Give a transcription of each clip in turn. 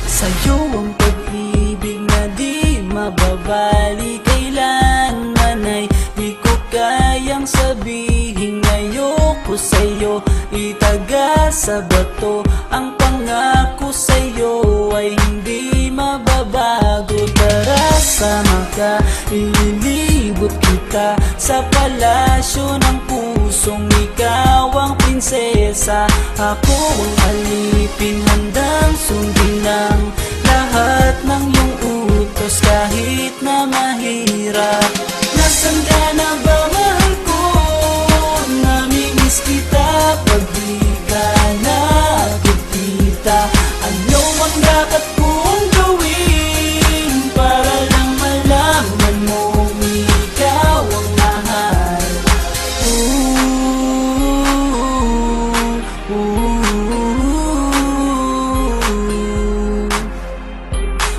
Sa'yo ang pag-ibig na di mababali, kailanman ay di ko kayang sabihin. Ayoko sa'yo itaga sa bato, ang pangako sa'yo ay hindi mababago. Tara sama ka, ililibot kita sa palasyo ng pusong ikaw ang prinsesa. Ako ang alipin, handang sundin ang lahat ng iyong utos kahit na mahirap. Nasaan ka na ba, mahal ko? Namimiss kita pag di ka nakikita. Ano ang dapat kong gawin para lang malaman mo ikaw ang mahal?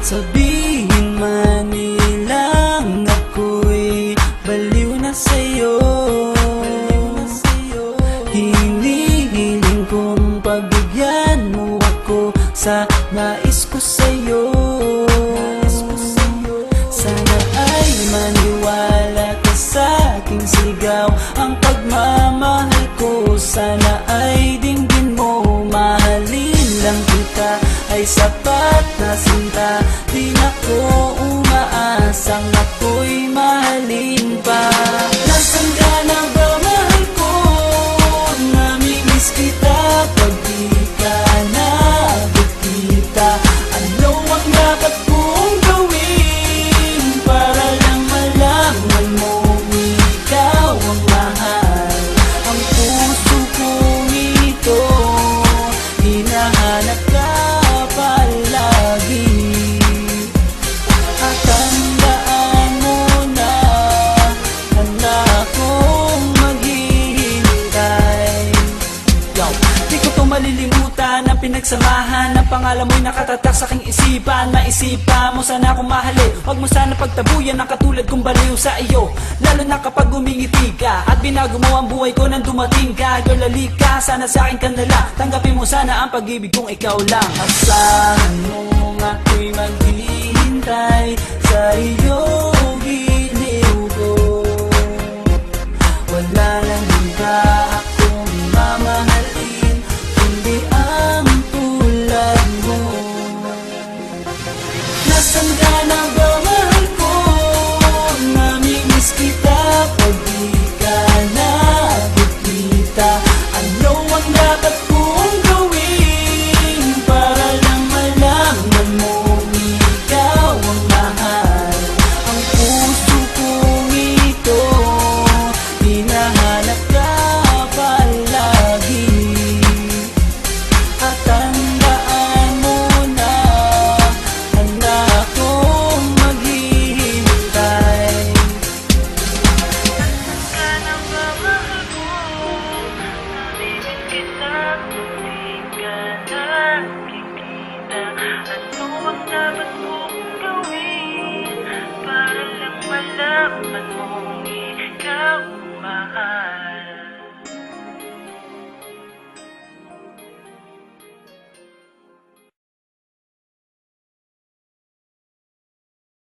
Sabihin man nilang ako'y baliw na sa'yo, hinihiling kong pagbigyan mo ako sa nais ko sa'yo. Sana ay maniwala ka sa aking sigaw, ang pagmamahal ko sana ay dinggin mo. Mahalin lang kita ay sapat na sinta, di na ko umaasang ako'y mahalin pa. Nasaan ka na ba, mahal ko? Namimiss kita pag di ka nakikita. Ano ang dapat kong gawin para lang malaman mo ikaw ang mahal? Ang puso kong ito hinahanap ka palagi, at tandaan mo na handa akong maghihintay. Yo, di ko to malilimutan ang pinagsamahan ng pangalan mo'y nakatatak sa aking isipan. Maisipan mo sana akong mahalin, huwag mo sana pagtabuyan ang katulad kong baliw sa iyo. Lalo na kapag umingiti ka at binago mo ang buhay ko nang dumating ka. Girl, halika, sana sa akin ka na lang, tanggapin mo sana ang pag-ibig kong ikaw lang. Asahan mo ako'y maghihintay sa iyo.